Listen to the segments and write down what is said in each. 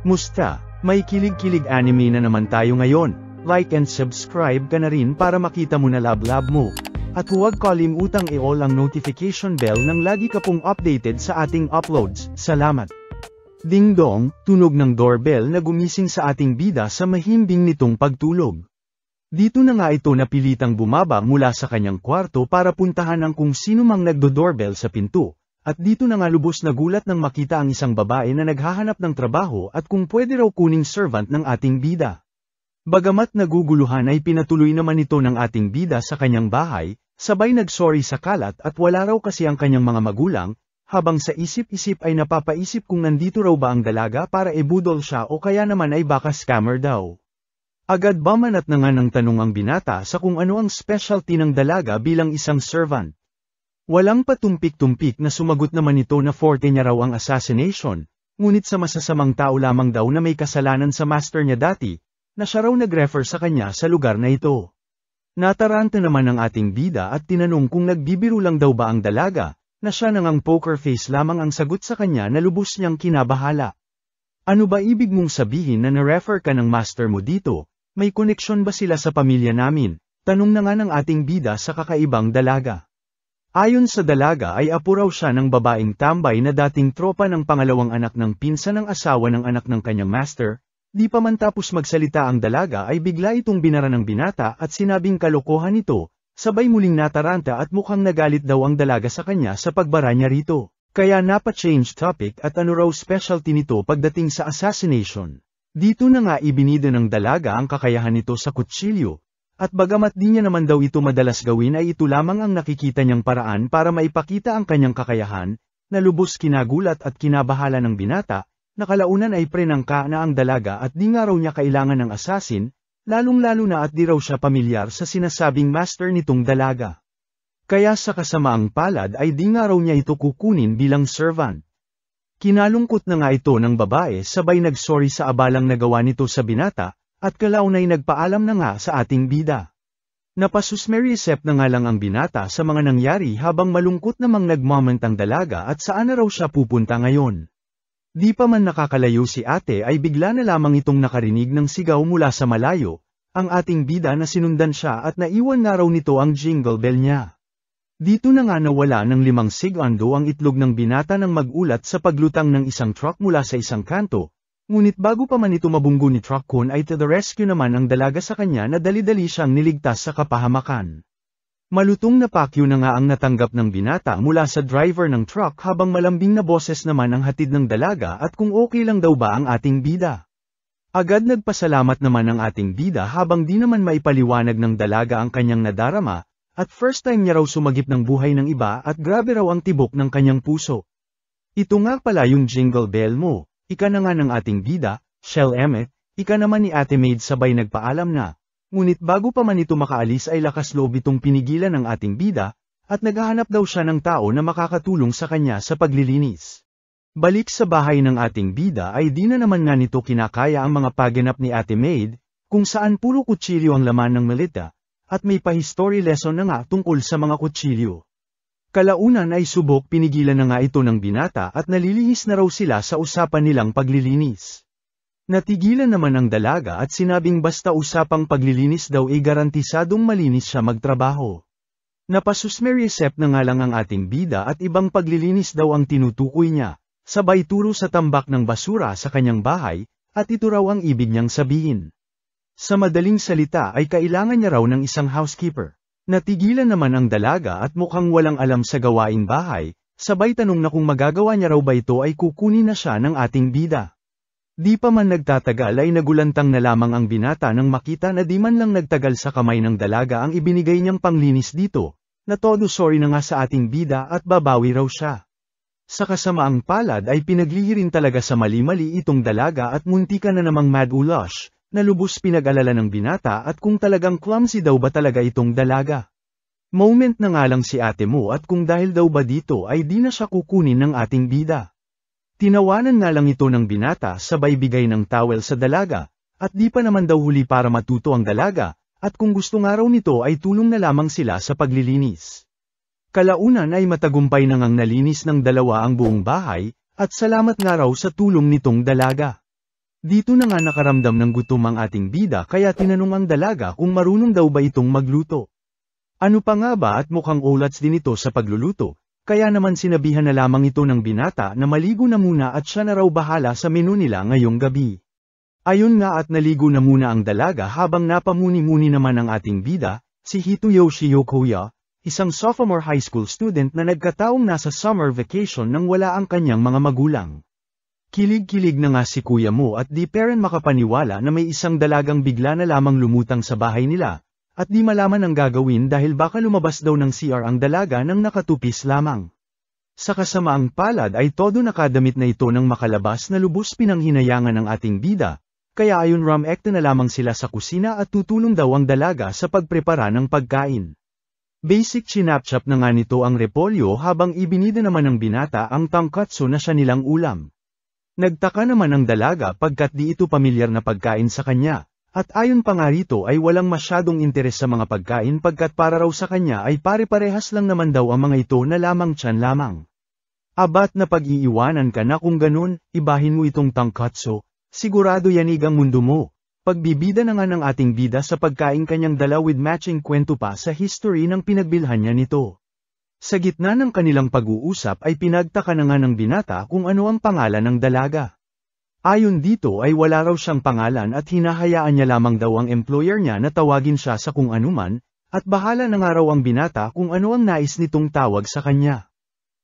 Musta? May kilig-kilig anime na naman tayo ngayon. Like and subscribe ka na rin para makita mo na lab-lab mo. At huwag kalimutang i-all ang notification bell nang lagi ka pong updated sa ating uploads. Salamat! Ding dong, tunog ng doorbell na gumising sa ating bida sa mahimbing nitong pagtulog. Dito na nga ito napilitang bumaba mula sa kanyang kwarto para puntahan ang kung sino mang nagdo-doorbell sa pinto. At dito na nga lubos na gulat nang makita ang isang babae na naghahanap ng trabaho at kung pwede raw kuning servant ng ating bida. Bagamat naguguluhan ay pinatuloy naman ito ng ating bida sa kanyang bahay, sabay nagsorry sa kalat at wala raw kasi ang kanyang mga magulang, habang sa isip-isip ay napapaisip kung nandito raw ba ang dalaga para ibudol siya o kaya naman ay baka scammer daw. Agad bamanat na nga ng tanong ang binata sa kung ano ang specialty ng dalaga bilang isang servant. Walang patumpik-tumpik na sumagot naman ito na forte niya raw ang assassination, ngunit sa masasamang tao lamang daw na may kasalanan sa master niya dati, na siya raw nag-refer sa kanya sa lugar na ito. Nataranta naman ang ating bida at tinanong kung nagbibiro lang daw ba ang dalaga, na siya nang poker face lamang ang sagot sa kanya na lubos niyang kinabahala. Ano ba ibig mong sabihin na na-refer ka ng master mo dito? May koneksyon ba sila sa pamilya namin? Tanong na nga ng ating bida sa kakaibang dalaga. Ayon sa dalaga ay apo raw siya ng babaeng tambay na dating tropa ng pangalawang anak ng pinsan ng asawa ng anak ng kanyang master, di pa man tapos magsalita ang dalaga ay bigla itong binara ng binata at sinabing kalokohan ito, sabay muling nataranta at mukhang nagalit daw ang dalaga sa kanya sa pagbara niya rito, kaya napa-change topic at ano raw specialty nito pagdating sa assassination. Dito na nga ibinida ng dalaga ang kakayahan nito sa kutsilyo. At bagamat di niya naman daw ito madalas gawin ay ito lamang ang nakikita niyang paraan para maipakita ang kanyang kakayahan, na lubos kinagulat at kinabahala ng binata, nakalaunan ay prenangka na ang dalaga at di nga raw niya kailangan ng assassin, lalong-lalo na at di raw siya pamilyar sa sinasabing master nitong dalaga. Kaya sa kasamaang palad ay di nga raw niya ito kukunin bilang servant. Kinalungkot na nga ito ng babae sabay nagsorry sa abalang nagawa nito sa binata, at kalaunay nagpaalam na nga sa ating bida. Napasusmerisep na nga lang ang binata sa mga nangyari habang malungkot namang nagmoment ang dalaga at saan na raw siya pupunta ngayon. Di pa man nakakalayo si ate ay bigla na lamang itong nakarinig ng sigaw mula sa malayo, ang ating bida na sinundan siya at naiwan na raw nito ang jingle bell niya. Dito na nga nawala ng 5 segundo ang itlog ng binata nang magulat sa paglutang ng isang truck mula sa isang kanto. Ngunit bago pa man ito mabunggo ni Truckon ay to the rescue naman ang dalaga sa kanya na dali-dali siyang niligtas sa kapahamakan. Malutong na pakyo na nga ang natanggap ng binata mula sa driver ng truck habang malambing na boses naman ang hatid ng dalaga at kung okay lang daw ba ang ating bida. Agad nagpasalamat naman ang ating bida habang di naman maipaliwanag ng dalaga ang kanyang nadarama, at first time niya raw sumagip ng buhay ng iba at grabe raw ang tibok ng kanyang puso. Ito nga pala yung jingle bell mo. Ika na nga ng ating bida, Shell Emmet, ika naman ni Ate Maid sabay nagpaalam na. Ngunit bago pa man ito makaalis ay lakas loob itong pinigilan ng ating bida, at naghahanap daw siya ng tao na makakatulong sa kanya sa paglilinis. Balik sa bahay ng ating bida ay di na naman nga nito kinakaya ang mga paganap ni Ate Maid, kung saan puro kutsilyo ang laman ng malita, at may pa-history lesson na nga tungkol sa mga kutsilyo. Kalaunan ay subok pinigilan na nga ito ng binata at nalilihis na raw sila sa usapan nilang paglilinis. Natigilan naman ang dalaga at sinabing basta usapang paglilinis daw ay garantisadong malinis siya magtrabaho. Napasusmerisep na nga lang ang ating bida at ibang paglilinis daw ang tinutukoy niya, sabay turo sa tambak ng basura sa kanyang bahay, at ito raw ang ibig niyang sabihin. Sa madaling salita ay kailangan niya raw ng isang housekeeper. Natigilan naman ang dalaga at mukhang walang alam sa gawaing bahay, sabay tanong na kung magagawa niya raw ba ito ay kukunin na siya ng ating bida. Di pa man nagtatagal ay nagulantang na lamang ang binata nang makita na di man lang nagtagal sa kamay ng dalaga ang ibinigay niyang panglinis dito, na todo sorry na nga sa ating bida at babawi raw siya. Sa kasamaang palad ay pinaglihirin talaga sa mali-mali itong dalaga at muntikan na namang mad ulash. Na lubos pinag-alala ng binata at kung talagang clumsy daw ba talaga itong dalaga. Moment na nga lang si ate mo at kung dahil daw ba dito ay di na siya kukunin ng ating bida. Tinawanan nga lang ito ng binata sabay bigay ng towel sa dalaga, at di pa naman daw huli para matuto ang dalaga, at kung gusto nga raw nito ay tulong na lamang sila sa paglilinis. Kalaunan ay matagumpay na ngang nalinis ng dalawa ang buong bahay, at salamat nga raw sa tulong nitong dalaga. Dito na nga nakaramdam ng gutom ang ating bida kaya tinanong ang dalaga kung marunong daw ba itong magluto. Ano pa nga ba at mukhang ulats din ito sa pagluluto, kaya naman sinabihan na lamang ito ng binata na maligo na muna at siya na raw bahala sa menu nila ngayong gabi. Ayun nga at naligo na muna ang dalaga habang napamuni-muni naman ang ating bida, si Hitoyoshi Yokoya, isang sophomore high school student na nagkataong nasa summer vacation nang wala ang kanyang mga magulang. Kilig-kilig na nga si kuya mo at di pa rin makapaniwala na may isang dalagang bigla na lamang lumutang sa bahay nila. At di malaman ang gagawin dahil baka lumabas daw ng CR ang dalaga nang nakatupis lamang. Sa kasamaang palad ay todo nakadamit na ito nang makalabas na lubos pinanghinayangan ng ating bida, kaya ayon rumekta na lamang sila sa kusina at tutulong daw ang dalaga sa pagprepara ng pagkain. Basic chinapchap na nga nito ang repolyo habang ibinida naman ng binata ang tangkatsu na siya nilang ulam. Nagtaka naman ang dalaga pagkat di ito pamilyar na pagkain sa kanya. At ayon pa nga rito ay walang masyadong interes sa mga pagkain pagkat para raw sa kanya ay pare-parehas lang naman daw ang mga ito na lamang tiyan lamang. Abat na pag-iiwanan ka na kung ganun, ibahin mo itong tangkatsu, sigurado yanig ang mundo mo. Pagbibida na nga ng ating bida sa pagkain kanyang dala with matching kwento pa sa history ng pinagbilhan niya nito. Sa gitna ng kanilang pag-uusap ay pinagtaka na nga ng binata kung ano ang pangalan ng dalaga. Ayon dito ay wala raw siyang pangalan at hinahayaan niya lamang daw ang employer niya na tawagin siya sa kung anuman, at bahala na nga raw ang binata kung ano ang nais nitong tawag sa kanya.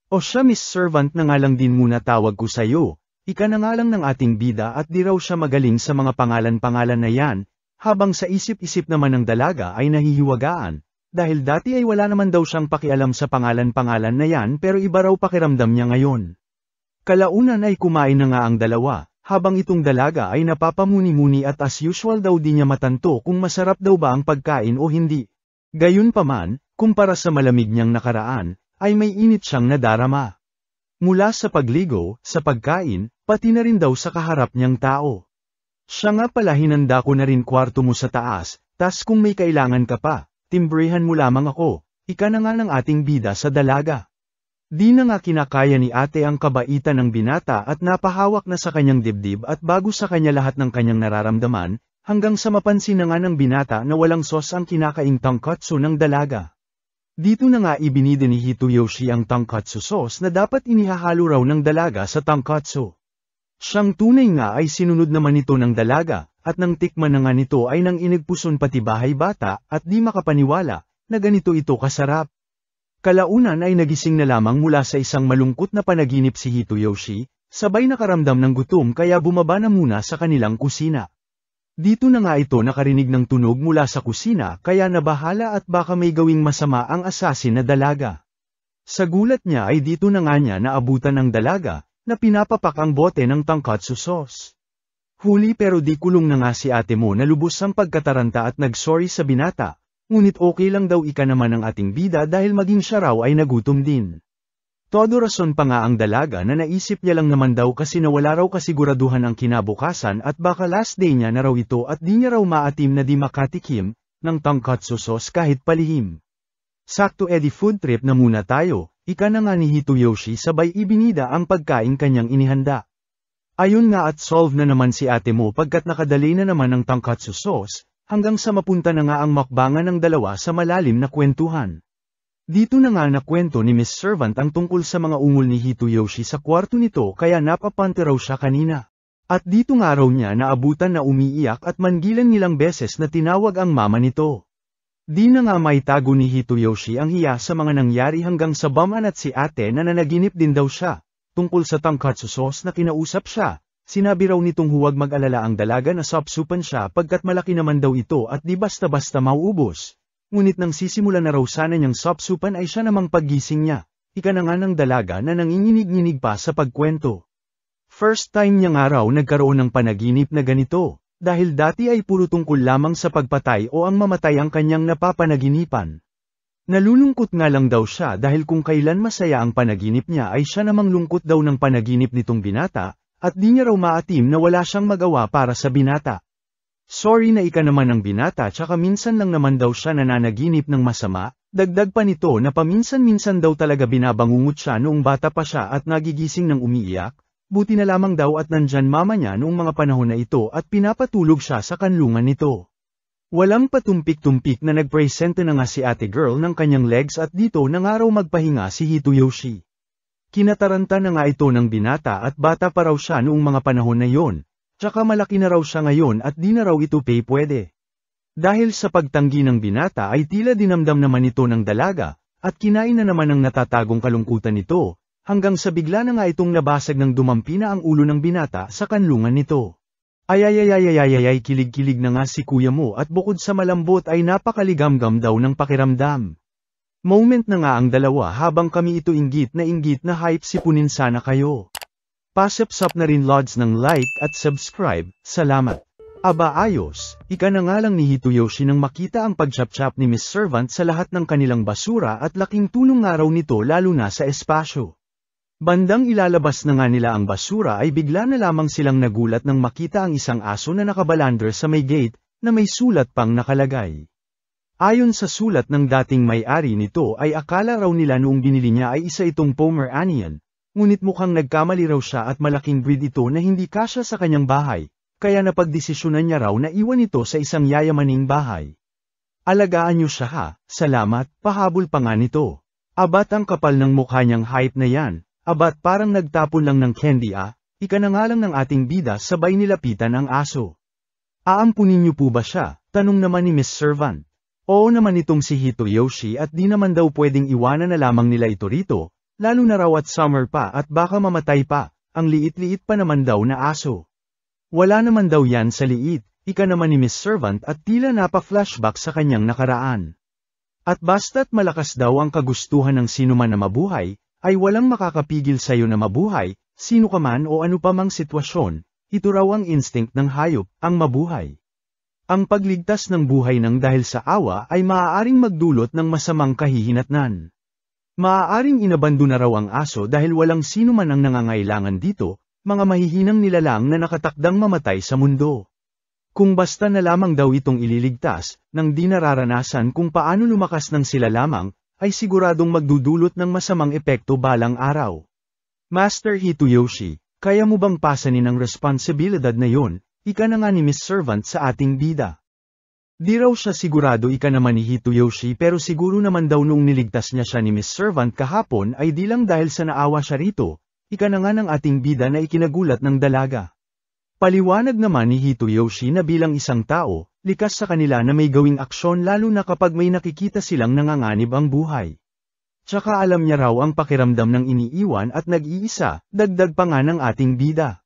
O siya Miss Servant na nga lang din muna tawag ko sa'yo, ika na nga lang ng ating bida at di raw siya magaling sa mga pangalan-pangalan na yan, habang sa isip-isip naman ng dalaga ay nahihiwagaan, dahil dati ay wala naman daw siyang pakialam sa pangalan-pangalan na yan pero iba raw pakiramdam niya ngayon. Kalaunan ay kumain na nga ang dalawa. Habang itong dalaga ay napapamuni-muni at as usual daw di niya matanto kung masarap daw ba ang pagkain o hindi. Gayunpaman, kumpara sa malamig niyang nakaraan, ay may init siyang nadarama. Mula sa pagligo, sa pagkain, pati na rin daw sa kaharap niyang tao. Siya nga pala hinanda ko na rin kwarto mo sa taas, tas kung may kailangan ka pa, timbrehan mo lamang ako, ika na nga ng ating bida sa dalaga. Di na nga kinakaya ni ate ang kabaitan ng binata at napahawak na sa kanyang dibdib at bago sa kanya lahat ng kanyang nararamdaman, hanggang sa mapansin na nga ng binata na walang sos ang kinakaing tangkatsu ng dalaga. Dito na nga ibinida ni Hitoyoshi ang tangkatsu sauce na dapat inihahalo raw ng dalaga sa tangkatsu. Siyang tunay nga ay sinunod naman ito ng dalaga, at nang tikman na nga nito ay nang inigpuson pati bahay bata at di makapaniwala na ganito ito kasarap. Kalaunan ay nagising na lamang mula sa isang malungkot na panaginip si Hitoyoshi, sabay nakaramdam ng gutom kaya bumaba na muna sa kanilang kusina. Dito na nga ito nakarinig ng tunog mula sa kusina kaya nabahala at baka may gawing masama ang asasin na dalaga. Sa gulat niya ay dito na nga niya naabutan ng dalaga, na pinapapak ang bote ng tangkatsu sauce. Huli pero di kulong na nga si ate mo na lubos ang pagkataranta at nagsorry sa binata. Ngunit okay lang daw ika naman ng ating bida dahil maging siya raw ay nagutom din. Todo rason pa nga ang dalaga na naisip niya lang naman daw kasi nawala raw kasiguraduhan ang kinabukasan at baka last day niya na raw ito at di niya raw maatim na di makatikim ng tangkatsu sauce kahit palihim. Sakto edi food trip na muna tayo, ika na nga ni Hitoyoshi sabay ibinida ang pagkain kanyang inihanda. Ayun nga at solve na naman si ate mo pagkat nakadali na naman ng tangkatsu sauce. Hanggang sa mapunta na nga ang makbangan ng dalawa sa malalim na kwentuhan. Dito na nga nakwento ni Miss Servant ang tungkol sa mga ungol ni Hitoyoshi sa kwarto nito kaya napapante raw siya kanina. At dito nga raw niya naabutan na umiiyak at manggilan-ngilang beses na tinawag ang mama nito. Di na nga maitago ni Hitoyoshi ang hiya sa mga nangyari hanggang sa baman at si ate na nanaginip din daw siya, tungkol sa tangkatsu sauce na kinausap siya. Sinabi raw nitong huwag mag-alala ang dalaga na sapsupan siya pagkat malaki naman daw ito at di basta-basta mauubos. Ngunit nang sisimula na raw sana niyang sapsupan ay siya namang paggising niya, ika na nga ng dalaga na nanginginig-nginig pa sa pagkwento. First time niya nga raw nagkaroon ng panaginip na ganito, dahil dati ay puro tungkol lamang sa pagpatay o ang mamatay ang kanyang napapanaginipan. Nalulungkot nga lang daw siya dahil kung kailan masaya ang panaginip niya ay siya namang lungkot daw ng panaginip nitong binata, at di niya raw maatim na wala siyang magawa para sa binata. Sorry na ika naman ng binata tsaka minsan lang naman daw siya nananaginip ng masama, dagdag pa nito na paminsan-minsan daw talaga binabangungot siya noong bata pa siya at nagigising ng umiiyak, Buti na lamang daw at nandyan mama niya noong mga panahon na ito at pinapatulog siya sa kanlungan nito. Walang patumpik-tumpik na nagpresente na nga si ate girl ng kanyang legs at dito na nga raw magpahinga si Hitoyoshi. Kinataranta na nga ito ng binata at bata pa raw siya noong mga panahon na yon, tsaka malaki na raw siya ngayon at di na raw ito pwede. Dahil sa pagtanggi ng binata ay tila dinamdam naman ito ng dalaga, at kinain na naman ang natatagong kalungkutan nito, hanggang sa bigla na nga itong nabasag ng dumampi na ang ulo ng binata sa kanlungan nito. Ayayayayayayayay kilig-kilig na nga si kuya mo at bukod sa malambot ay napakaligamgam daw ng pakiramdam. Moment na nga ang dalawa habang kami ito inggit na hype sipunin sana kayo. Pasapsap na rin lods ng like at subscribe, salamat. Aba ayos, ika na nga lang ni Hitoyoshi nang makita ang pagchap-chap ni Miss Servant sa lahat ng kanilang basura at laking tulong nga raw nito lalo na sa espasyo. Bandang ilalabas na nga nila ang basura ay bigla na lamang silang nagulat nang makita ang isang aso na nakabalander sa may gate, na may sulat pang nakalagay. Ayon sa sulat ng dating may-ari nito ay akala raw nila noong binili niya ay isa itong Pomeranian, ngunit mukhang nagkamali raw siya at malaking breed ito na hindi kasya sa kanyang bahay, kaya napagdesisyonan niya raw na iwan ito sa isang yayamaning bahay. Alagaan niyo siya ha, salamat, pahabol pa nga nito. Abat ang kapal ng mukha niyang hype na yan. Abat parang nagtapon lang ng candy ika na nga lang ng ating bida sabay nilapitan ang aso. Aampunin niyo po ba siya? Tanong naman ni Miss Servant. Oo naman itong si Hitoyoshi at di naman daw pwedeng iwanan na lamang nila ito rito, lalo na raw at summer pa at baka mamatay pa, ang liit-liit pa naman daw na aso. Wala naman daw yan sa liit, ika naman ni Miss Servant at tila napa-flashback sa kanyang nakaraan. At basta't malakas daw ang kagustuhan ng sinuman na mabuhay, ay walang makakapigil sa'yo na mabuhay, sino ka man o ano pa mang sitwasyon, ito raw ang instinct ng hayop, ang mabuhay. Ang pagligtas ng buhay ng dahil sa awa ay maaaring magdulot ng masamang kahihinatnan. Maaaring inabando na raw ang aso dahil walang sino man ang nangangailangan dito, mga mahihinang nilalang na nakatakdang mamatay sa mundo. Kung basta na lamang daw itong ililigtas, nang di nararanasan kung paano lumakas ng sila lamang, ay siguradong magdudulot ng masamang epekto balang araw. Master Hitoyoshi, kaya mo bang pasanin ang responsibilidad na yon, ika na nga ni Miss Servant sa ating bida. Di raw siya sigurado ika naman ni Hitoyoshi pero siguro naman daw noong niligtas niya siya ni Miss Servant kahapon ay di lang dahil sa naawa siya rito, ika na nga ng ating bida na ikinagulat ng dalaga. Paliwanag naman ni Hitoyoshi na bilang isang tao, likas sa kanila na may gawing aksyon lalo na kapag may nakikita silang nanganganib ang buhay. Tsaka alam niya raw ang pakiramdam ng iniiwan at nag-iisa, dagdag pa nga ng ating bida.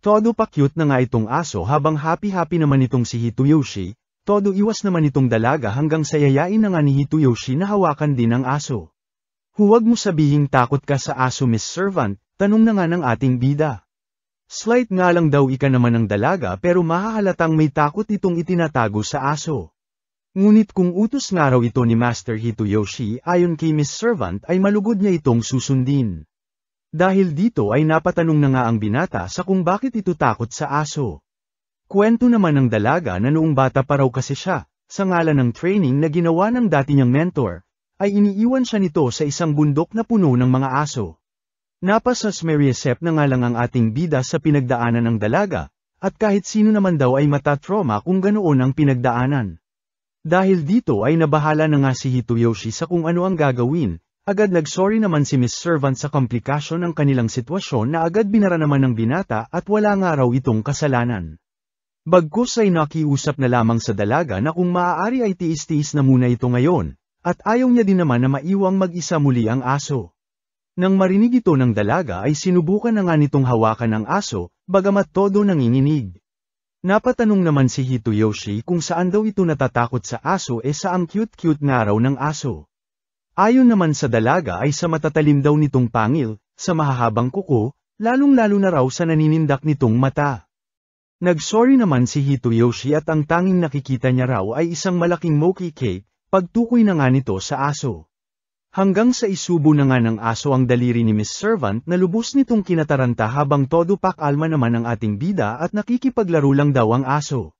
Todo pa cute na nga itong aso habang happy-happy naman itong si Hitoyoshi, todo iwas naman itong dalaga hanggang sayayain na nga ni Hitoyoshi na hawakan din ang aso. Huwag mo sabihing takot ka sa aso Miss Servant, tanong na nga ng ating bida. Slight nga lang daw ika naman ng dalaga pero mahahalatang may takot itong itinatago sa aso. Ngunit kung utos nga raw ito ni Master Hitoyoshi ayon kay Miss Servant ay malugod niya itong susundin. Dahil dito ay napatanong na nga ang binata sa kung bakit ito takot sa aso. Kwento naman ng dalaga na noong bata pa raw kasi siya, sa ngalan ng training na ginawa ng dati niyang mentor, ay iniiwan siya nito sa isang bundok na puno ng mga aso. Napasasmeriasep na nga lang ang ating bida sa pinagdaanan ng dalaga, at kahit sino naman daw ay matatrauma kung ganoon ang pinagdaanan. Dahil dito ay nabahala na nga si Hitoyoshi sa kung ano ang gagawin, agad nagsorry naman si Miss Servant sa komplikasyon ng kanilang sitwasyon na agad binara naman ng binata at wala nga raw itong kasalanan. Bagkus ay nakiusap na lamang sa dalaga na kung maaari ay tiis-tiis na muna ito ngayon, at ayaw niya din naman na maiwang mag-isa muli ang aso. Nang marinig ito ng dalaga ay sinubukan na nga nitong hawakan ang aso, bagamat todo nanginginig. Napatanong naman si Hitoyoshi kung saan daw ito natatakot sa aso sa ang cute-cute nga raw ng aso. Ayon naman sa dalaga ay sa matatalim daw nitong pangil, sa mahahabang kuko, lalong-lalo na raw sa naninindak nitong mata. Nagsorry naman si Hitoyoshi at ang tanging nakikita niya raw ay isang malaking mochi cake, pagtukoy na nga nito sa aso. Hanggang sa isubo na nga ng aso ang daliri ni Miss Servant na lubos nitong kinataranta habang todo pak-alma naman ang ating bida at nakikipaglaro lang daw ang aso.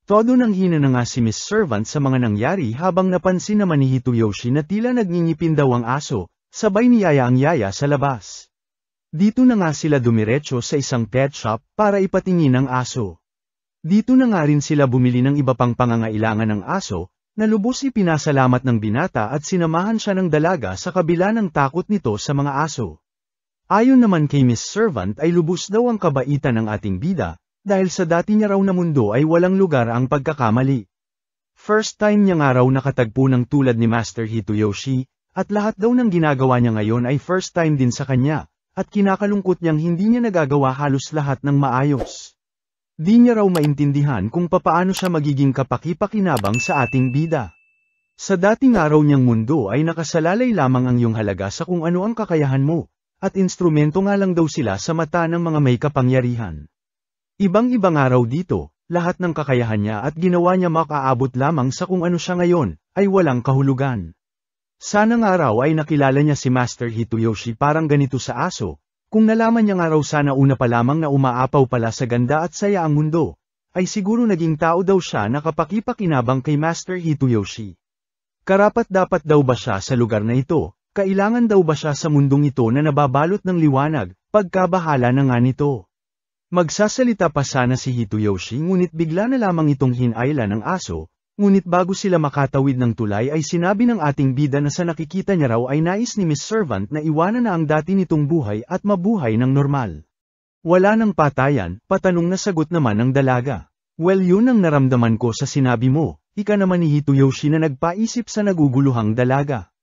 Todo nang hina na nga si Miss Servant sa mga nangyari habang napansin naman ni Hitoyoshi na tila nagngingipin daw ang aso, sabay niyaya ang yaya sa labas. Dito na nga sila dumiretso sa isang pet shop para ipatingin ang aso. Dito na nga rin sila bumili ng iba pang pangangailangan ng aso, na lubos ipinasalamat ng binata at sinamahan siya ng dalaga sa kabila ng takot nito sa mga aso. Ayon naman kay Miss Servant ay lubos daw ang kabaitan ng ating bida, dahil sa dati niya raw na mundo ay walang lugar ang pagkakamali. First time niya nga raw nakatagpo ng tulad ni Master Hitoyoshi, at lahat daw ng ginagawa niya ngayon ay first time din sa kanya, at kinakalungkot niyang hindi niya nagagawa halos lahat ng maayos. Di niya raw maintindihan kung papaano siya magiging kapaki-pakinabang sa ating bida. Sa dating araw niyang mundo ay nakasalalay lamang ang iyong halaga sa kung ano ang kakayahan mo, at instrumento nga lang daw sila sa mata ng mga may kapangyarihan. Ibang-ibang araw dito, lahat ng kakayahan niya at ginawa niya makaabot lamang sa kung ano siya ngayon, ay walang kahulugan. Sana nga raw ay nakilala niya si Master Hitoyoshi parang ganito sa aso, kung nalaman niya nga raw sana una pa lamang na umaapaw pala sa ganda at saya ang mundo, ay siguro naging tao daw siya na kapaki-pakinabang kay Master Hitoyoshi. Karapat-dapat daw ba siya sa lugar na ito, kailangan daw ba siya sa mundong ito na nababalot ng liwanag, pagkabahala na nga nito. Magsasalita pa sana si Hitoyoshi ngunit bigla na lamang itong hinayla ng aso, ngunit bago sila makatawid ng tulay ay sinabi ng ating bida na sa nakikita niya raw ay nais ni Miss Servant na iwanan na ang dati nitong buhay at mabuhay ng normal. Wala nang patayan, patanong na sagot naman ng dalaga. Well yun ang naramdaman ko sa sinabi mo, ika naman ni Hitoyoshi na nagpaisip sa naguguluhang dalaga.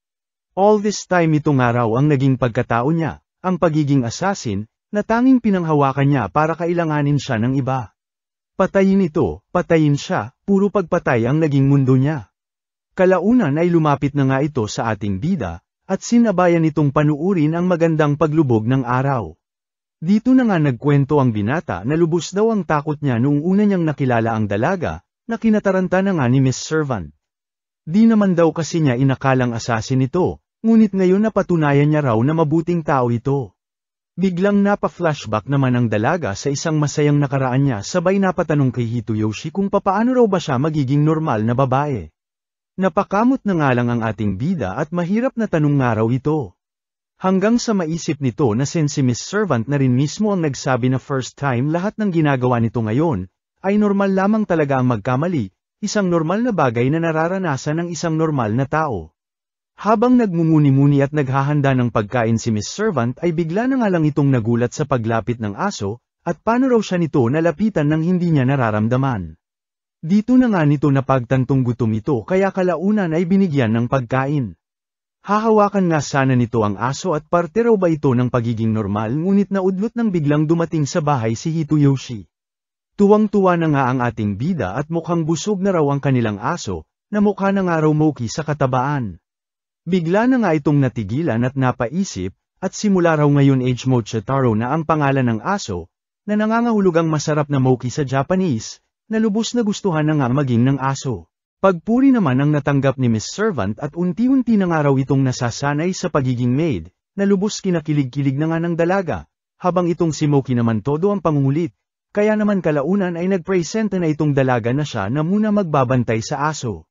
All this time ito nga raw ang naging pagkatao niya, ang pagiging assassin, na tanging pinanghawakan niya para kailanganin siya ng iba. Patayin ito, patayin siya, puro pagpatay ang naging mundo niya. Kalaunan ay lumapit na nga ito sa ating bida, at sinabayan itong panuurin ang magandang paglubog ng araw. Dito na nga nagkwento ang binata na lubos daw ang takot niya noong una niyang nakilala ang dalaga, na kinataranta na nga ni Miss Servant. Di naman daw kasi niya inakalang assassin ito, ngunit ngayon napatunayan niya raw na mabuting tao ito. Biglang napa-flashback naman ang dalaga sa isang masayang nakaraan niya sabay napatanong kay Hitoyoshi kung papaano raw ba siya magiging normal na babae. Napakamot na nga lang ang ating bida at mahirap na tanong nga raw ito. Hanggang sa maisip nito na si Miss Servant na rin mismo ang nagsabi na first time lahat ng ginagawa nito ngayon, ay normal lamang talaga ang magkamali, isang normal na bagay na nararanasan ng isang normal na tao. Habang nagmumuni-muni at naghahanda ng pagkain si Miss Servant ay bigla na nga lang itong nagulat sa paglapit ng aso, at paano raw siya nito nalapitan nang hindi niya nararamdaman. Dito na nga nito napagtantong gutom ito kaya kalaunan ay binigyan ng pagkain. Hahawakan nga sana nito ang aso at parte raw ba ito ng pagiging normal ngunit naudlot nang biglang dumating sa bahay si Hitoyoshi. Tuwang-tuwa na nga ang ating bida at mukhang busog na raw ang kanilang aso, na mukha na nga raw moki sa katabaan. Bigla na nga itong natigilan at napaisip, at simula raw ngayon Mochitaro na ang pangalan ng aso, na nangangahulugang masarap na moki sa Japanese, na lubos na gustuhan na nga maging ng aso. Pagpuri naman ang natanggap ni Miss Servant at unti-unti na nga raw itong nasasanay sa pagiging maid, na lubos kinakilig-kilig na nga ng dalaga, habang itong si Moki naman todo ang pangungulit, kaya naman kalaunan ay nagpresenta na itong dalaga na siya na muna magbabantay sa aso.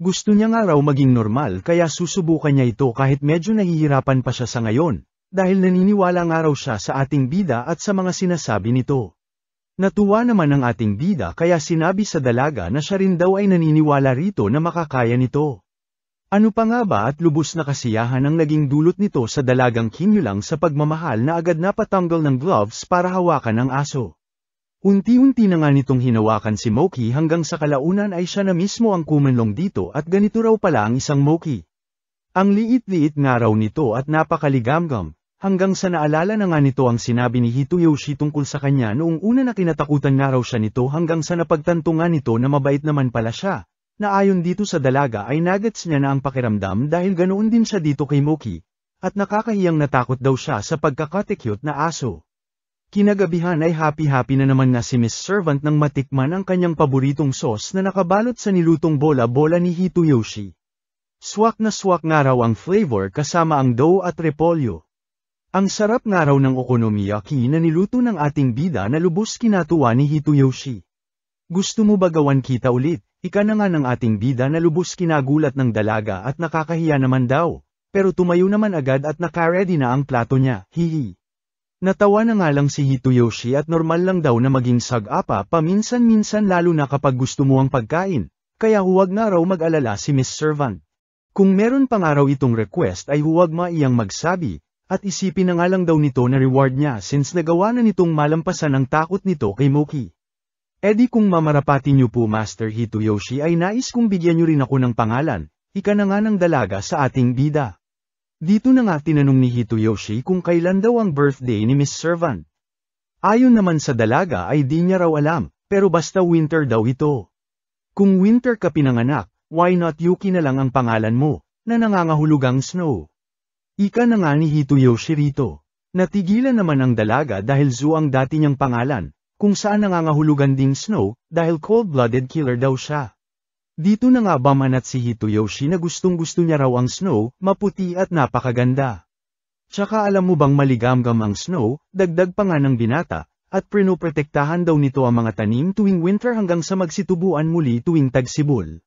Gusto niya nga raw maging normal kaya susubukan niya ito kahit medyo nahihirapan pa siya sa ngayon, dahil naniniwala nga raw siya sa ating bida at sa mga sinasabi nito. Natuwa naman ang ating bida kaya sinabi sa dalaga na siya rin daw ay naniniwala rito na makakaya nito. Ano pa nga ba at lubos na kasiyahan ang naging dulot nito sa dalagang kinyulang sa pagmamahal na agad napatanggal ng gloves para hawakan ang aso. Unti-unti na nga nitong hinawakan si Moki hanggang sa kalaunan ay siya na mismo ang kumanlong dito at ganito raw pala ang isang Moki. Ang liit-liit nga raw nito at napakaligamgam, hanggang sa naalala na nga nito ang sinabi ni Hitoyoshi tungkol sa kanya noong una na kinatakutan nga raw siya nito hanggang sa napagtanto nga nito na mabait naman pala siya, na ayon dito sa dalaga ay nagets niya na ang pakiramdam dahil ganoon din siya dito kay Moki, at nakakahiyang natakot daw siya sa pagkakatekyot na aso. Kinagabihan ay happy-happy na naman nga si Miss Servant nang matikman ang kanyang paboritong sauce na nakabalot sa nilutong bola-bola ni Hitoyoshi. Swak na swak nga raw ang flavor kasama ang dough at repolyo. Ang sarap nga raw ng okonomiyaki na niluto ng ating bida na lubos kinatuwa ni Hitoyoshi. Gusto mo ba gawan kita ulit? Ika na nga ng ating bida na lubos kinagulat ng dalaga at nakakahiya naman daw, pero tumayo naman agad at naka-ready na ang plato niya, hihi. Natawa na nga lang si Hitoyoshi at normal lang daw na maging sag-apa paminsan-minsan lalo na kapag gusto mo ang pagkain, kaya huwag nga raw mag-alala si Miss Servant. Kung meron pang araw itong request ay huwag maiyang magsabi, at isipin na nga lang daw nito na reward niya since nagawa na nitong malampasan ang takot nito kay Moki. Di kung mamarapati niyo po Master Hitoyoshi ay nais kong bigyan niyo rin ako ng pangalan, ika na nga ng dalaga sa ating bida. Dito na nga tinanong ni Hitoyoshi kung kailan daw ang birthday ni Miss Servant. Ayon naman sa dalaga ay di niya raw alam, pero basta winter daw ito. Kung winter ka pinanganak, why not Yuki na lang ang pangalan mo, na nangangahulugang snow? Ika na nga ni Hitoyoshi rito. Natigilan naman ang dalaga dahil Zu ang dati niyang pangalan, kung saan nangangahulugan ding snow, dahil cold-blooded killer daw siya. Dito na nga bamanat si Hitoyoshi na gustong-gusto niya raw ang snow, maputi at napakaganda. Tsaka alam mo bang maligamgam ang snow, dagdag pa nga ng binata, at pinoprotektahan daw nito ang mga tanim tuwing winter hanggang sa magsitubuan muli tuwing tagsibol.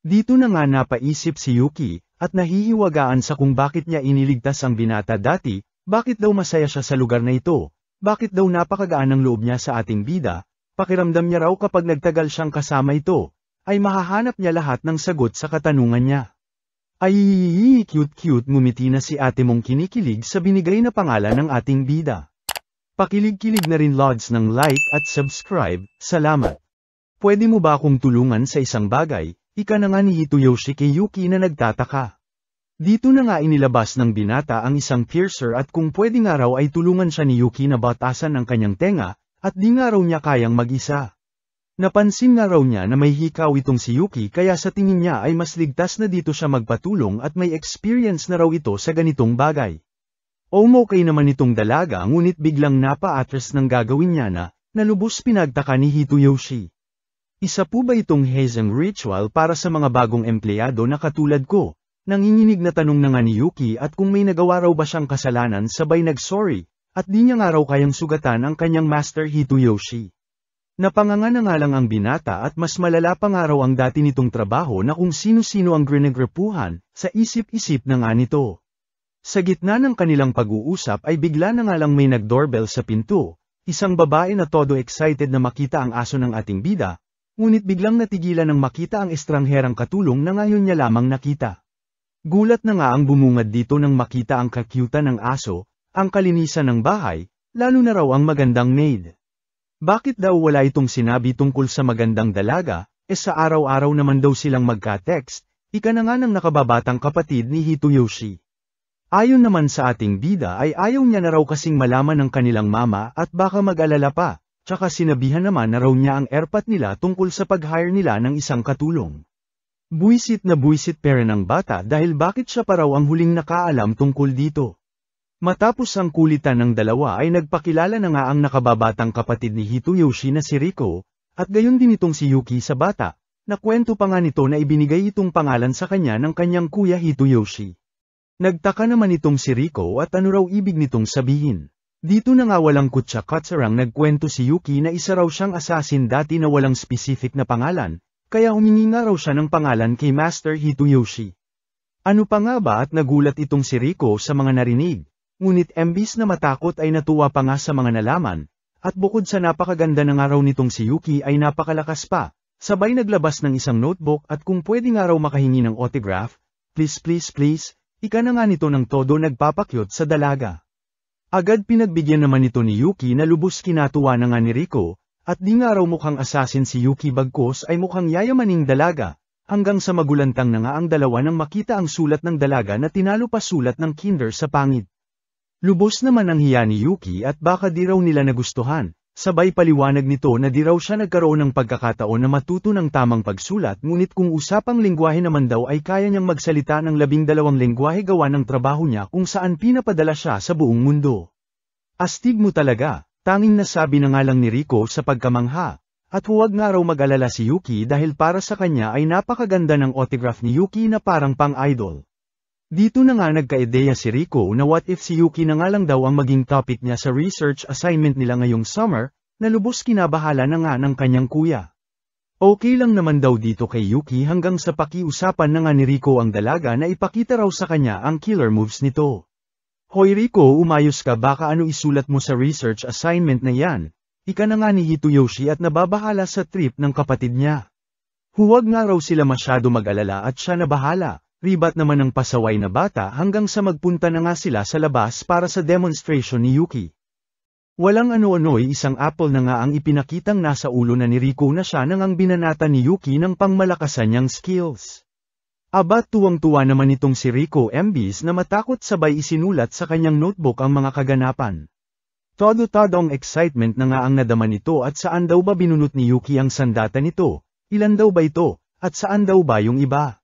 Dito na nga napaisip si Yuki, at nahihiwagaan sa kung bakit niya iniligtas ang binata dati, bakit daw masaya siya sa lugar na ito, bakit daw napakagaan ang loob niya sa ating bida, pakiramdam niya raw kapag nagtagal siyang kasama ito, ay mahahanap niya lahat ng sagot sa katanungan niya. Ay, cute-cute ngumiti na si ate mong kinikilig sa binigay na pangalan ng ating bida. Pakilig-kilig na rin Lods ng like at subscribe, salamat. Pwede mo ba akong tulungan sa isang bagay, ika na nga ni Hitoyoshi kay Yuki na nagtataka. Dito na nga inilabas ng binata ang isang piercer at kung pwede nga raw ay tulungan siya ni Yuki na batasan ang kanyang tenga, at di nga raw niya kayang mag-isa. Napansin nga raw niya na may hikaw itong si Yuki kaya sa tingin niya ay mas ligtas na dito siya magpatulong at may experience na raw ito sa ganitong bagay. Okay naman itong dalaga ngunit biglang napa-atras ng gagawin niya na lubos pinagtaka ni Hitoyoshi. Isa po ba itong hazing ritual para sa mga bagong empleyado na katulad ko? Nanginginig na tanong na nga ni Yuki at kung may nagawa raw ba siyang kasalanan sabay nag-sorry, at di niya nga raw kayang sugatan ang kanyang Master Hitoyoshi. Napanganga na nga lang ang binata at mas malala pa nga raw ang dati nitong trabaho na kung sino-sino ang grinagrepuhan, sa isip-isip na nga nito. Sa gitna ng kanilang pag-uusap ay bigla na nga lang may nag-doorbell sa pinto, isang babae na todo excited na makita ang aso ng ating bida, ngunit biglang natigilan nang makita ang estrangherang katulong na ngayon niya lamang nakita. Gulat na nga ang bumungad dito nang makita ang kakyutan ng aso, ang kalinisan ng bahay, lalo na raw ang magandang maid. Bakit daw wala itong sinabi tungkol sa magandang dalaga, sa araw-araw naman daw silang magka-text, ika na nga ng nakababatang kapatid ni Hitoyoshi. Ayon naman sa ating bida ay ayaw niya na raw kasing malaman ng kanilang mama at baka mag-alala pa, tsaka sinabihan naman na raw niya ang airpat nila tungkol sa pag-hire nila ng isang katulong. Buisit na buisit pera ng bata dahil bakit siya pa raw ang huling nakaalam tungkol dito. Matapos ang kulitan ng dalawa ay nagpakilala na nga ang nakababatang kapatid ni Hitoyoshi na si Riko, at gayon din itong si Yuki sa bata, na kwento pa nga nito na ibinigay itong pangalan sa kanya ng kanyang kuya Hitoyoshi. Nagtaka naman itong si Riko at ano raw ibig nitong sabihin. Dito na nga walang kutsa-katsarang nagkwento si Yuki na isa raw siyang assassin dati na walang specific na pangalan, kaya humingi nga raw siya ng pangalan kay Master Hitoyoshi. Ano pa nga ba at nagulat itong si Riko sa mga narinig? Ngunit embis na matakot ay natuwa pa nga sa mga nalaman, at bukod sa napakaganda ng araw nitong si Yuki ay napakalakas pa, sabay naglabas ng isang notebook at kung pwede nga raw makahingi ng autograph, please, ika na nga nito ng todo nagpapakyot sa dalaga. Agad pinagbigyan naman ito ni Yuki na lubos kinatuwa na nga ni Riko, at di nga raw mukhang assassin si Yuki bagkos ay mukhang yayamaning dalaga, hanggang sa magulantang na nga ang dalawa nang makita ang sulat ng dalaga na tinalo pa sulat ng kinder sa pangit. Lubos naman ang hiya ni Yuki at baka di raw nila nagustuhan, sabay paliwanag nito na di raw siya nagkaroon ng pagkakataon na matuto ng tamang pagsulat ngunit kung usapang lengguwahe naman daw ay kaya niyang magsalita ng 12 lengguwahe gawa ng trabaho niya kung saan pinapadala siya sa buong mundo. Astig mo talaga, tanging nasabi na nga lang ni Riko sa pagkamangha, at huwag nga raw mag-alala si Yuki dahil para sa kanya ay napakaganda ng autograph ni Yuki na parang pang-idol. Dito na nga nagka-ideya si Riko na what if si Yuki na nga lang daw ang maging topic niya sa research assignment nila ngayong summer, na lubos kinabahala na nga ng kanyang kuya. Okay lang naman daw dito kay Yuki hanggang sa pakiusapan na nga ni Riko ang dalaga na ipakita raw sa kanya ang killer moves nito. Hoy Rico, umayos ka, baka ano isulat mo sa research assignment na yan. Ika na nga ni Hitoyoshi at nababahala sa trip ng kapatid niya. Huwag nga raw sila masyado mag-alala at siya na bahala, ribat naman ng pasaway na bata hanggang sa magpunta na nga sila sa labas para sa demonstration ni Yuki. Walang ano-ano'y isang apple na nga ang ipinakitang nasa ulo na ni Rico na siya nang ang binanata ni Yuki ng pangmalakasan niyang skills. Aba, tuwang-tuwa naman itong si Rico, imbis na matakot, sabay isinulat sa kanyang notebook ang mga kaganapan. Todo-todong excitement na nga ang nadama nito at saan daw ba binunot ni Yuki ang sandata nito, ilan daw ba ito, at saan daw ba yung iba.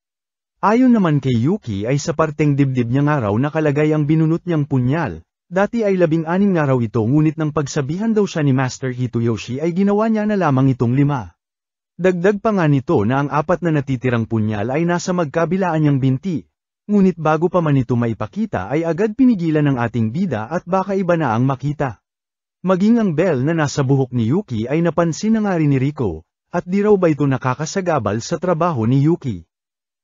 Ayon naman kay Yuki ay sa parteng dibdib niya nga raw nakalagay ang binunot niyang punyal, dati ay 16 nga raw ito ngunit nang pagsabihan daw siya ni Master Hitoyoshi ay ginawa niya na lamang itong 5. Dagdag pa nga nito na ang 4 na natitirang punyal ay nasa magkabilaan niyang binti, ngunit bago pa man ito maipakita ay agad pinigilan ng ating bida at baka iba na ang makita. Maging ang bell na nasa buhok ni Yuki ay napansin na nga rin ni Rico, at di raw ba ito nakakasagabal sa trabaho ni Yuki.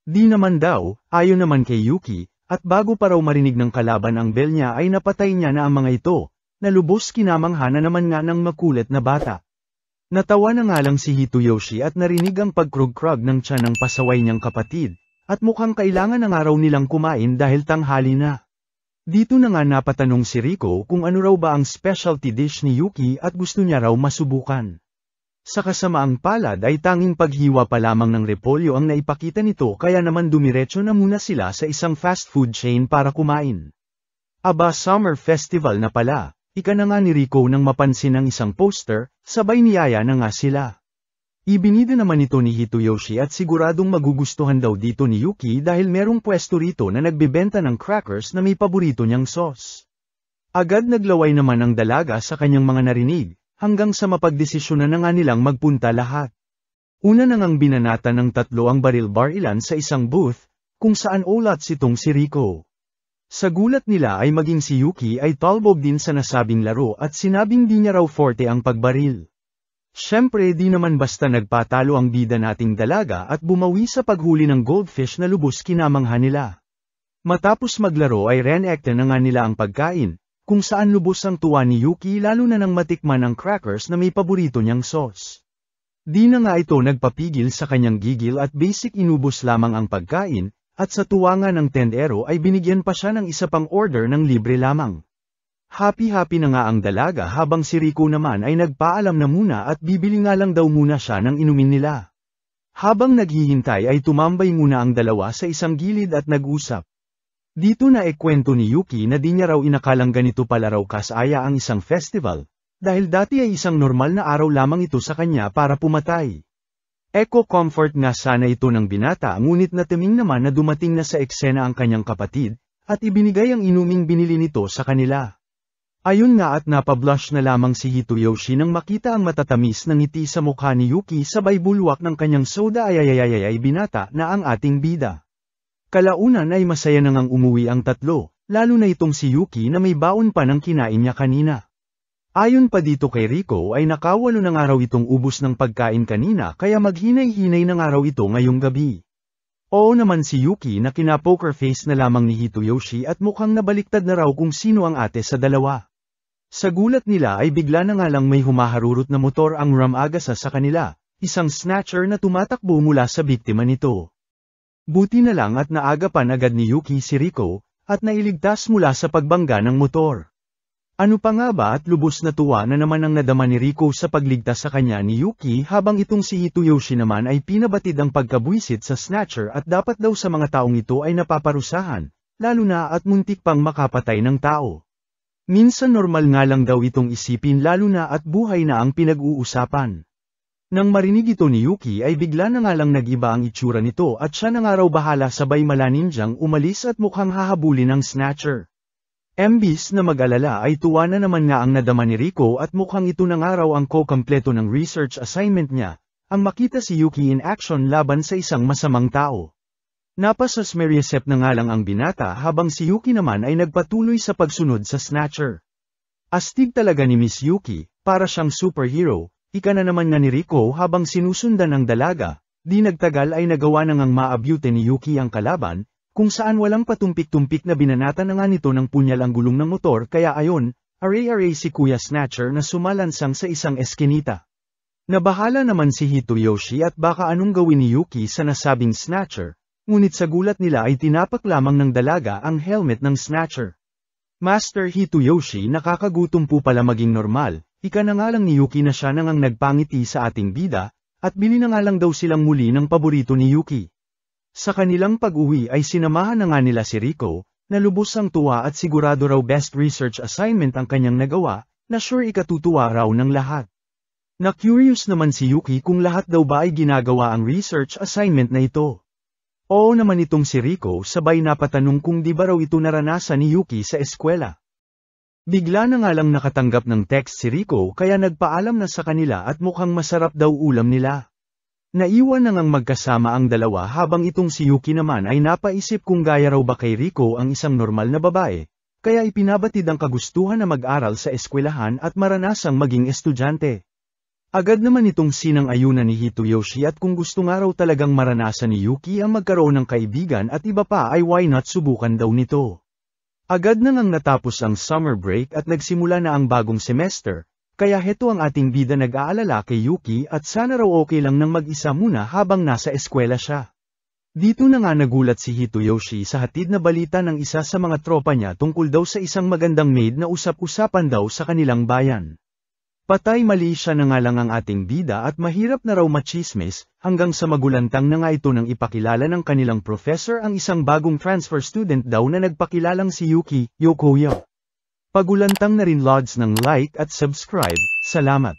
Di naman daw, ayon naman kay Yuki, at bago pa raw marinig ng kalaban ang bell niya ay napatay niya na ang mga ito, na lubos kinamangha na naman nga ng makulit na bata. Natawa na nga lang si Hitoyoshi at narinig ang pagkrug-krug ng tiyan ng pasaway niyang kapatid, at mukhang kailangan na nga raw nilang kumain dahil tanghali na. Dito na nga napatanong si Rico kung ano raw ba ang specialty dish ni Yuki at gusto niya raw masubukan. Sa kasamaang palad ay tanging paghiwa pa lamang ng repolyo ang naipakita nito kaya naman dumiretso na muna sila sa isang fast food chain para kumain. Aba, summer festival na pala. Ika na nga ni Rico nang mapansin ang isang poster, sabay niyaya na nga sila. Ibinida naman ito ni Hitoyoshi at siguradong magugustuhan daw dito ni Yuki dahil merong pwesto rito na nagbebenta ng crackers na may paborito niyang sauce. Agad naglaway naman ang dalaga sa kanyang mga narinig, hanggang sa mapagdesisyonan na nga nilang magpunta lahat. Una na ngang binanata ng 3 ang baril barilan sa isang booth, kung saan ulats itong si Rico. Sa gulat nila ay maging si Yuki ay talbog din sa nasabing laro at sinabing di niya raw forte ang pagbaril. Siyempre di naman basta nagpatalo ang bida nating dalaga at bumawi sa paghuli ng goldfish na lubos kinamangha nila. Matapos maglaro ay reenacte na nga nila ang pagkain, kung saan lubos ang tuwa ni Yuki lalo na nang matikman ang crackers na may paborito niyang sauce. Di na nga ito nagpapigil sa kanyang gigil at basic inubos lamang ang pagkain, at sa tuwa nga ng tendero ay binigyan pa siya ng isa pang order ng libre lamang. Happy-happy na nga ang dalaga habang si Rico naman ay nagpaalam na muna at bibili nga lang daw muna siya ng inumin nila. Habang naghihintay ay tumambay muna ang dalawa sa isang gilid at nag-usap. Dito na kwento ni Yuki na di niya raw inakalang ganito pala raw kasaya ang isang festival, dahil dati ay isang normal na araw lamang ito sa kanya para pumatay. Comfort nga sana ito ng binata ngunit natiming naman na dumating na sa eksena ang kanyang kapatid, at ibinigay ang inuming binili nito sa kanila. Ayun nga at napablush na lamang si Hitoyoshi nang makita ang matatamis na ngiti sa mukha ni Yuki sabay bulwak ng kanyang soda ay binata na ang ating bida. Kalaunan ay masaya na ngang umuwi ang 3, lalo na itong si Yuki na may baon pa ng kinain niya kanina. Ayon pa dito kay Rico ay nakawalo na nga raw itong ubos ng pagkain kanina kaya maghinay-hinay na nga raw ito ngayong gabi. Oo naman si Yuki na kinapoker face na lamang ni Hitoyoshi at mukhang nabaliktad na raw kung sino ang ate sa dalawa. Sa gulat nila ay bigla na nga lang may humaharurot na motor ang Ramagasa sa kanila, isang snatcher na tumatakbo mula sa biktima nito. Buti na lang at naagapan agad ni Yuki si Rico, at nailigtas mula sa pagbangga ng motor. Ano pa nga ba at lubos na tuwa na naman ang nadama ni Rico sa pagligtas sa kanya ni Yuki habang itong si Hitoyoshi naman ay pinabatid ang pagkabwisit sa snatcher at dapat daw sa mga taong ito ay napaparusahan, lalo na at muntik pang makapatay ng tao. Minsan normal nga lang daw itong isipin lalo na at buhay na ang pinag-uusapan. Nang marinig ito ni Yuki ay bigla na nga lang nag-iba ang itsura nito at siya na nga raw bahala sabay malanindyang umalis at mukhang hahabulin ng snatcher. Imbis na mag-alala ay tuwa na naman nga ang nadama ni Rico at mukhang ito na nga raw ang kompleto ng research assignment niya, ang makita si Yuki in action laban sa isang masamang tao. Napasasmeriasep na nga lang ang binata habang si Yuki naman ay nagpatuloy sa pagsunod sa snatcher. Astig talaga ni Miss Yuki, para siyang superhero, ika na naman nga ni Rico habang sinusundan ng dalaga, di nagtagal ay nagawa na ngang maabute ni Yuki ang kalaban, kung saan walang patumpik-tumpik na binanata na nga nito ng punyal ang gulong ng motor kaya ayon, aray-aray si Kuya Snatcher na sumalansang sa isang eskinita. Nabahala naman si Hitoyoshi at baka anong gawin ni Yuki sa nasabing Snatcher, ngunit sa gulat nila ay tinapak lamang ng dalaga ang helmet ng Snatcher. Master Hitoyoshi, nakakagutom po pala maging normal, ika na nga lang ni Yuki na siya nang nagpangiti sa ating bida, at bili na nga lang daw silang muli ng paborito ni Yuki. Sa kanilang pag-uwi ay sinamahan na nga nila si Rico, na lubos ang tuwa at sigurado raw best research assignment ang kanyang nagawa, na sure ikatutuwa raw ng lahat. Na-curious naman si Yuki kung lahat daw ba ay ginagawa ang research assignment na ito. Oo naman itong si Rico, sabay napatanong kung di ba raw ito naranasan ni Yuki sa eskwela. Bigla na nga lang nakatanggap ng text si Rico kaya nagpaalam na sa kanila at mukhang masarap daw ulam nila. Naiwan na ngang magkasama ang dalawa habang itong si Yuki naman ay napaisip kung gaya raw ba kay Rico ang isang normal na babae, kaya ipinabatid ang kagustuhan na mag-aral sa eskwelahan at maranasang maging estudyante. Agad naman itong sinang-ayunan ni Hitoyoshi at kung gusto nga raw talagang maranasan ni Yuki ang magkaroon ng kaibigan at iba pa ay why not subukan daw nito. Agad na ngang natapos ang summer break at nagsimula na ang bagong semester, kaya heto ang ating bida nag-aalala kay Yuki at sana raw okay lang nang mag-isa muna habang nasa eskwela siya. Dito na nga nagulat si Hitoyoshi sa hatid na balita ng isa sa mga tropa niya tungkol daw sa isang magandang maid na usap-usapan daw sa kanilang bayan. Patay mali siya na nga lang ang ating bida at mahirap na raw machismis, hanggang sa magulantang na nga ito nang ipakilala ng kanilang professor ang isang bagong transfer student daw na nagpakilalang si Yuki, Yokoyo. Pagulantang na rin lods ng like at subscribe, salamat.